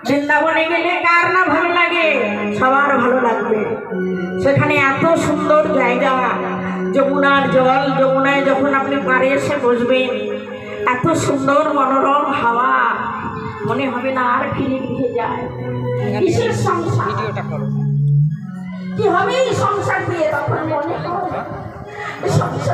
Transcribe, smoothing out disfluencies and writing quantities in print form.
বৃন্দাবনে গেলে কার না ভালো লাগে, সবার ভালো লাগবে। সেখানে এত সুন্দর জায়গা, যমুনার জল, যমুনায় যখন আপনি পাড়ে এসে বসবেন, এত সুন্দর মনোরম হাওয়া, মনে হবে না আর ফিরে ফিরে যায়। কিসের সংসার, কি হবে এই সংসার দিয়ে, তখন মনে হয় সংসার